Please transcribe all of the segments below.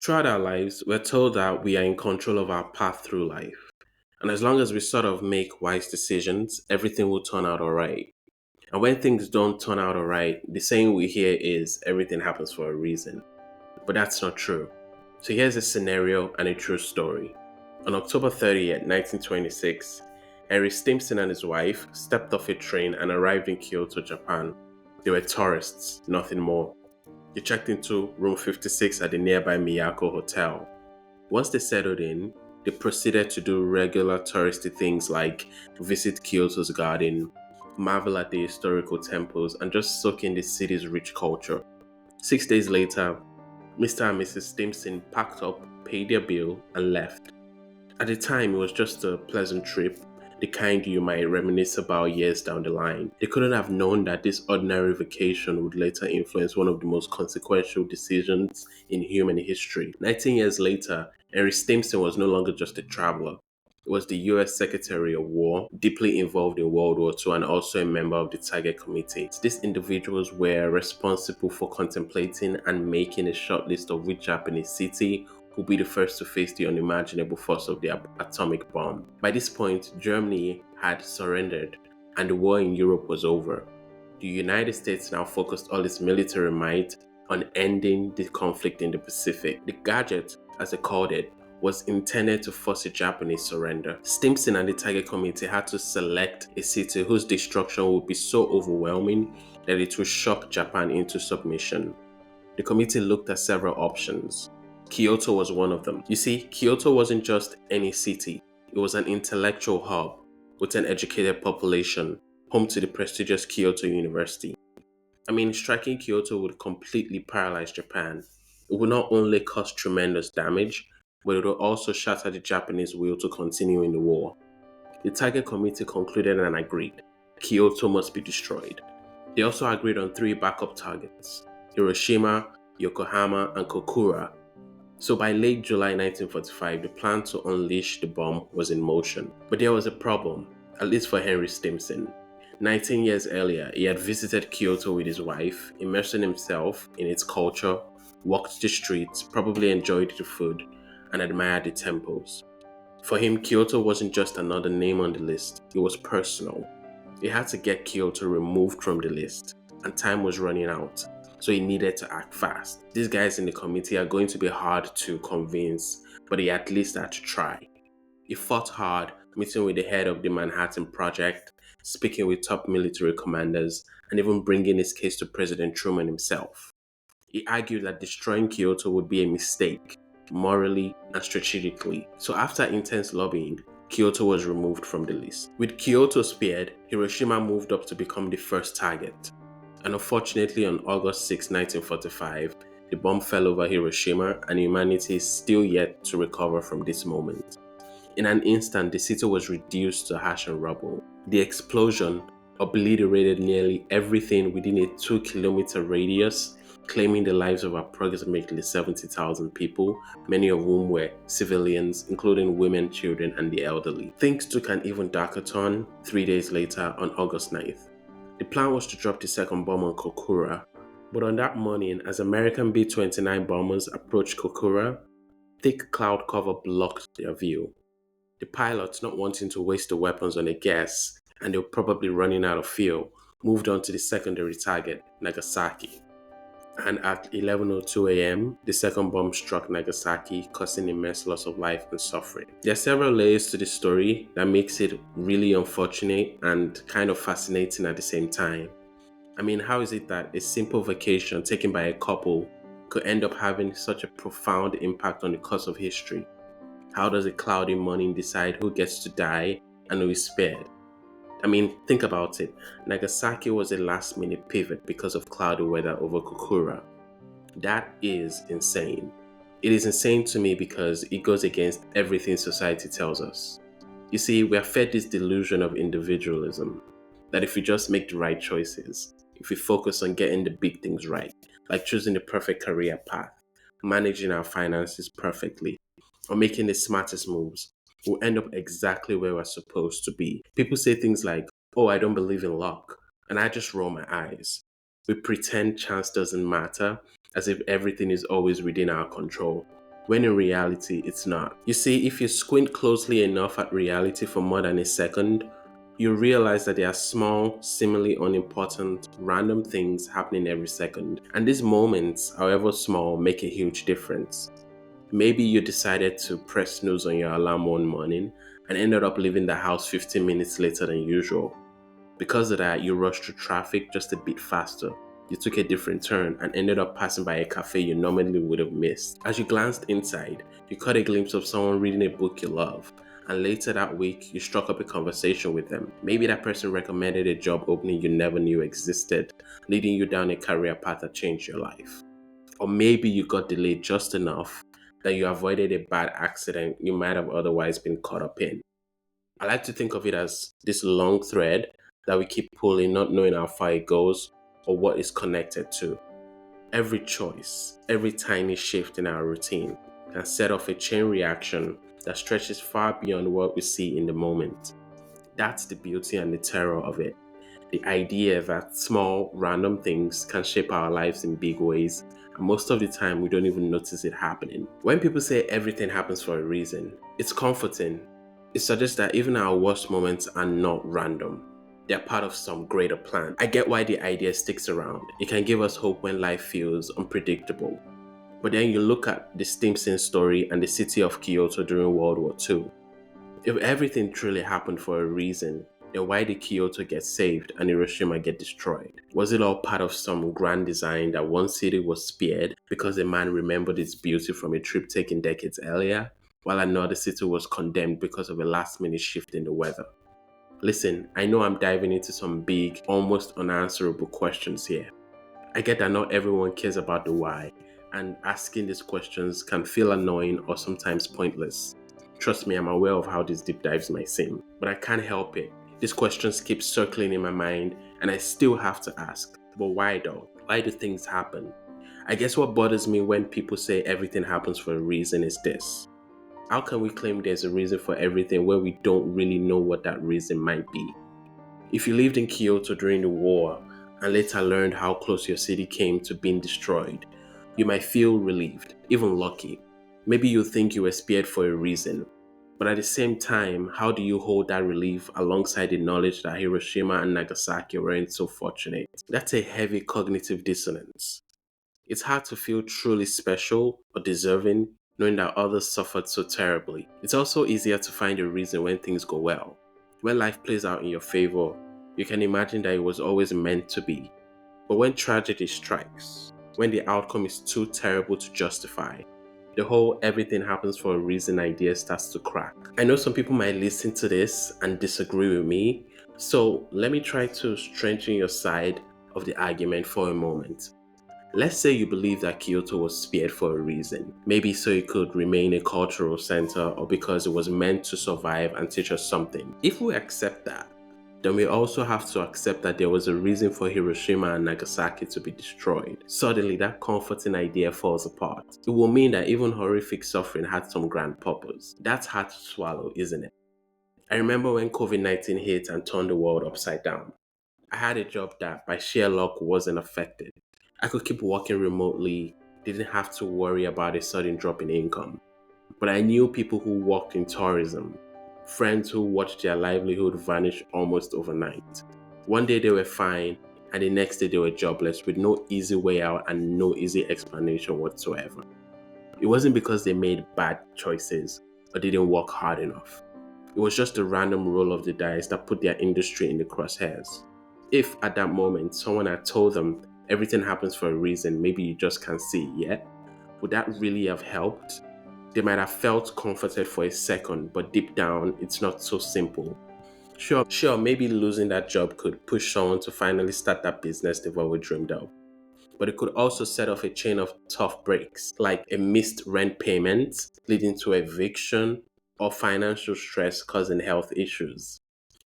Throughout our lives, we're told that we are in control of our path through life. And as long as we sort of make wise decisions, everything will turn out all right. And when things don't turn out all right, the saying we hear is everything happens for a reason. But that's not true. So here's a scenario and a true story. On October 30th, 1926, Henry Stimson and his wife stepped off a train and arrived in Kyoto, Japan. They were tourists, nothing more. They checked into room 56 at the nearby Miyako Hotel. Once they settled in, they proceeded to do regular touristy things like visit Kyoto's garden, marvel at the historical temples, and just soak in the city's rich culture. 6 days later, Mr. and Mrs. Stimson packed up, paid their bill, and left. At the time, it was just a pleasant trip, the kind you might reminisce about years down the line. They couldn't have known that this ordinary vacation would later influence one of the most consequential decisions in human history. 19 years later, Henry Stimson was no longer just a traveler. He was the US Secretary of War, deeply involved in World War II, and also a member of the Target Committee. These individuals were responsible for contemplating and making a short list of which Japanese city would be the first to face the unimaginable force of the atomic bomb. By this point, Germany had surrendered and the war in Europe was over. The United States now focused all its military might on ending the conflict in the Pacific. The gadget, as they called it, was intended to force a Japanese surrender. Stimson and the Target Committee had to select a city whose destruction would be so overwhelming that it would shock Japan into submission. The committee looked at several options. Kyoto was one of them. You see, Kyoto wasn't just any city, it was an intellectual hub with an educated population, home to the prestigious Kyoto University. Striking Kyoto would completely paralyze Japan. It would not only cause tremendous damage, but it would also shatter the Japanese will to continue in the war. The Target Committee concluded and agreed Kyoto must be destroyed. They also agreed on three backup targets: Hiroshima, Yokohama, and Kokura. So by late July 1945, the plan to unleash the bomb was in motion. But there was a problem, at least for Henry Stimson. 19 years earlier, he had visited Kyoto with his wife, immersing himself in its culture, walked the streets, probably enjoyed the food, and admired the temples. For him, Kyoto wasn't just another name on the list, it was personal. He had to get Kyoto removed from the list, and time was running out, so he needed to act fast. These guys in the committee are going to be hard to convince, but he at least had to try. He fought hard, meeting with the head of the Manhattan Project, speaking with top military commanders, and even bringing his case to President Truman himself. He argued that destroying Kyoto would be a mistake, morally and strategically. So after intense lobbying, Kyoto was removed from the list. With Kyoto spared, Hiroshima moved up to become the first target. And unfortunately, on August 6, 1945, the bomb fell over Hiroshima and humanity is still yet to recover from this moment. In an instant, the city was reduced to ash and rubble. The explosion obliterated nearly everything within a 2-kilometer radius, claiming the lives of approximately 70,000 people, many of whom were civilians, including women, children, and the elderly. Things took an even darker turn 3 days later on August 9th. The plan was to drop the second bomb on Kokura, but on that morning, as American B-29 bombers approached Kokura, thick cloud cover blocked their view. The pilots, not wanting to waste the weapons on a guess, and they were probably running out of fuel, moved on to the secondary target, Nagasaki. And at 11:02 a.m., the second bomb struck Nagasaki, causing immense loss of life and suffering. There are several layers to this story that makes it really unfortunate and kind of fascinating at the same time. How is it that a simple vacation taken by a couple could end up having such a profound impact on the course of history? How does a cloudy morning decide who gets to die and who is spared? Think about it. Nagasaki was a last minute pivot because of cloudy weather over Kokura. That is insane. It is insane to me because it goes against everything society tells us. You see, we are fed this delusion of individualism, that if we just make the right choices, if we focus on getting the big things right, like choosing the perfect career path, managing our finances perfectly, or making the smartest moves, we'll end up exactly where we're supposed to be. People say things like, oh, I don't believe in luck, and I just roll my eyes. We pretend chance doesn't matter, as if everything is always within our control. when in reality it's not. You see, if you squint closely enough at reality for more than a second, you realize that there are small, seemingly unimportant, random things happening every second. And these moments, however small, make a huge difference. Maybe you decided to press snooze on your alarm one morning and ended up leaving the house 15 minutes later than usual. Because of that, you rushed through traffic just a bit faster. You took a different turn and ended up passing by a cafe you normally would have missed. As you glanced inside, you caught a glimpse of someone reading a book you love. And later that week, you struck up a conversation with them. Maybe that person recommended a job opening you never knew existed, leading you down a career path that changed your life. Or maybe you got delayed just enough that you avoided a bad accident you might have otherwise been caught up in. I like to think of it as this long thread that we keep pulling, not knowing how far it goes or what it's connected to. Every choice, every tiny shift in our routine can set off a chain reaction that stretches far beyond what we see in the moment. That's the beauty and the terror of it. The idea that small, random things can shape our lives in big ways, and most of the time we don't even notice it happening. When people say everything happens for a reason, it's comforting. It suggests that even our worst moments are not random. They're part of some greater plan. I get why the idea sticks around. It can give us hope when life feels unpredictable. But then you look at the Stimson story and the city of Kyoto during World War II. If everything truly happened for a reason, then why did Kyoto get saved and Hiroshima get destroyed? Was it all part of some grand design that one city was spared because a man remembered its beauty from a trip taken decades earlier, while another city was condemned because of a last-minute shift in the weather? Listen, I know I'm diving into some big, almost unanswerable questions here. I get that not everyone cares about the why, and asking these questions can feel annoying or sometimes pointless. Trust me, I'm aware of how these deep dives might seem, but I can't help it. These questions keep circling in my mind, and I still have to ask. But why though? Why do things happen? I guess what bothers me when people say everything happens for a reason is this. How can we claim there's a reason for everything where we don't really know what that reason might be? If you lived in Kyoto during the war and later learned how close your city came to being destroyed, you might feel relieved, even lucky. Maybe you think you were spared for a reason. But at the same time, how do you hold that relief alongside the knowledge that Hiroshima and Nagasaki weren't so fortunate? That's a heavy cognitive dissonance. It's hard to feel truly special or deserving knowing that others suffered so terribly. It's also easier to find a reason when things go well. When life plays out in your favor, you can imagine that it was always meant to be. But when tragedy strikes, when the outcome is too terrible to justify, the whole everything happens for a reason idea starts to crack. I know some people might listen to this and disagree with me, so let me try to strengthen your side of the argument for a moment. Let's say you believe that Kyoto was spared for a reason. Maybe so it could remain a cultural center or because it was meant to survive and teach us something. If we accept that, then we also have to accept that there was a reason for Hiroshima and Nagasaki to be destroyed. Suddenly, that comforting idea falls apart. It will mean that even horrific suffering had some grand purpose. That's hard to swallow, isn't it? I remember when COVID-19 hit and turned the world upside down. I had a job that, by sheer luck, wasn't affected. I could keep working remotely, didn't have to worry about a sudden drop in income. But I knew people who worked in tourism, friends who watched their livelihood vanish almost overnight. One day they were fine, and the next day they were jobless with no easy way out and no easy explanation whatsoever. It wasn't because they made bad choices or didn't work hard enough. It was just a random roll of the dice that put their industry in the crosshairs. If at that moment someone had told them everything happens for a reason, maybe you just can't see it yet, would that really have helped? They might have felt comforted for a second, but deep down, it's not so simple. Sure, maybe losing that job could push someone to finally start that business they've always dreamed of. But it could also set off a chain of tough breaks, like a missed rent payment leading to eviction or financial stress causing health issues.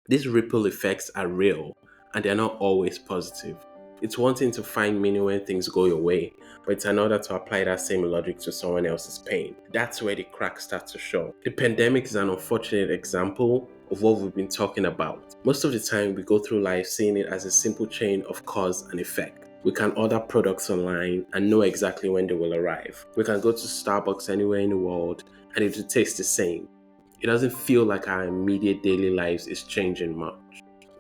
These ripple effects are real, and they're not always positive. It's one thing to find meaning when things go your way, but it's another to apply that same logic to someone else's pain. That's where the cracks start to show. The pandemic is an unfortunate example of what we've been talking about. Most of the time, we go through life seeing it as a simple chain of cause and effect. We can order products online and know exactly when they will arrive. We can go to Starbucks anywhere in the world and it will taste the same. It doesn't feel like our immediate daily lives is changing much.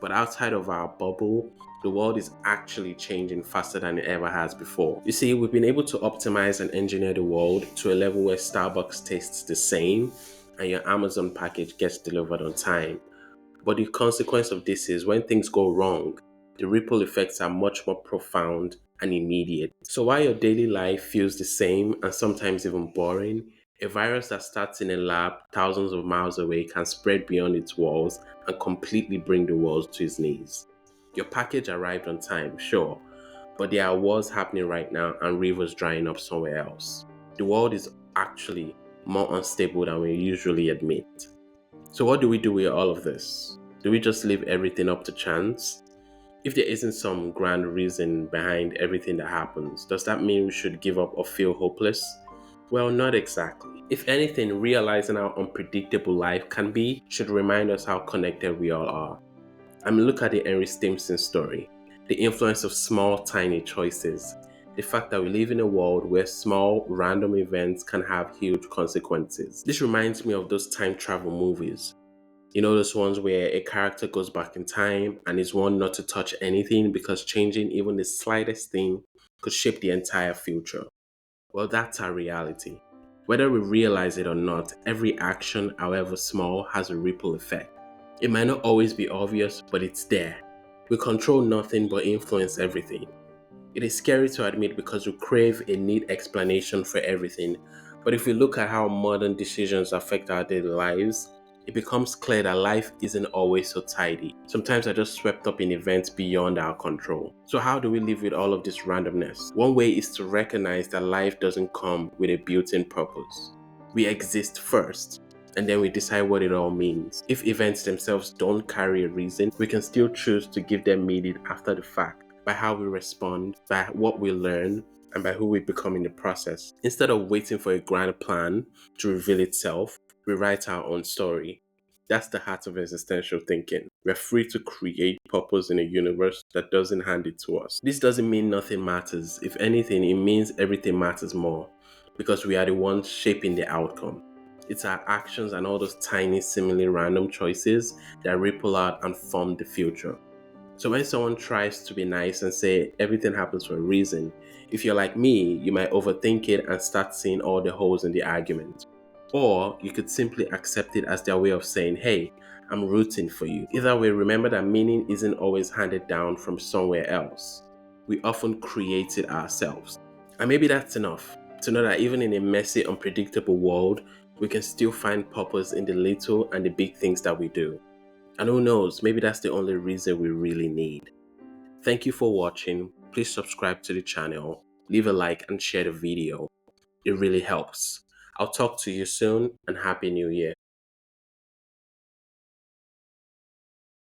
But outside of our bubble, the world is actually changing faster than it ever has before. You see, we've been able to optimize and engineer the world to a level where Starbucks tastes the same and your Amazon package gets delivered on time. But the consequence of this is when things go wrong, the ripple effects are much more profound and immediate. So while your daily life feels the same and sometimes even boring, a virus that starts in a lab thousands of miles away can spread beyond its walls and completely bring the world to its knees. Your package arrived on time, sure, but there are wars happening right now and rivers drying up somewhere else. The world is actually more unstable than we usually admit. So what do we do with all of this? Do we just leave everything up to chance? If there isn't some grand reason behind everything that happens, does that mean we should give up or feel hopeless? Well, not exactly. If anything, realizing how unpredictable life can be should remind us how connected we all are. Look at the Henry Stimson story. The influence of small, tiny choices. The fact that we live in a world where small, random events can have huge consequences. This reminds me of those time travel movies. You know, those ones where a character goes back in time and is warned not to touch anything because changing even the slightest thing could shape the entire future. Well, that's our reality. Whether we realize it or not, every action, however small, has a ripple effect. It might not always be obvious, but it's there. We control nothing but influence everything. It is scary to admit because we crave a neat explanation for everything. But if we look at how modern decisions affect our daily lives, it becomes clear that life isn't always so tidy. Sometimes are just swept up in events beyond our control. So how do we live with all of this randomness? One way is to recognize that life doesn't come with a built-in purpose. We exist first, and then we decide what it all means. If events themselves don't carry a reason, we can still choose to give them meaning after the fact, by how we respond, by what we learn, and by who we become in the process. Instead of waiting for a grand plan to reveal itself, we write our own story. That's the heart of existential thinking. We're free to create purpose in a universe that doesn't hand it to us. This doesn't mean nothing matters. If anything, it means everything matters more, because we are the ones shaping the outcome. It's our actions and all those tiny, seemingly random choices that ripple out and form the future. So when someone tries to be nice and say everything happens for a reason, if you're like me, you might overthink it and start seeing all the holes in the argument. Or you could simply accept it as their way of saying, hey, I'm rooting for you. Either way, remember that meaning isn't always handed down from somewhere else. We often create it ourselves. And maybe that's enough to know that even in a messy, unpredictable world, we can still find purpose in the little and the big things that we do. And who knows, maybe that's the only reason we really need. Thank you for watching. Please subscribe to the channel, leave a like and share the video. It really helps. I'll talk to you soon and Happy New Year.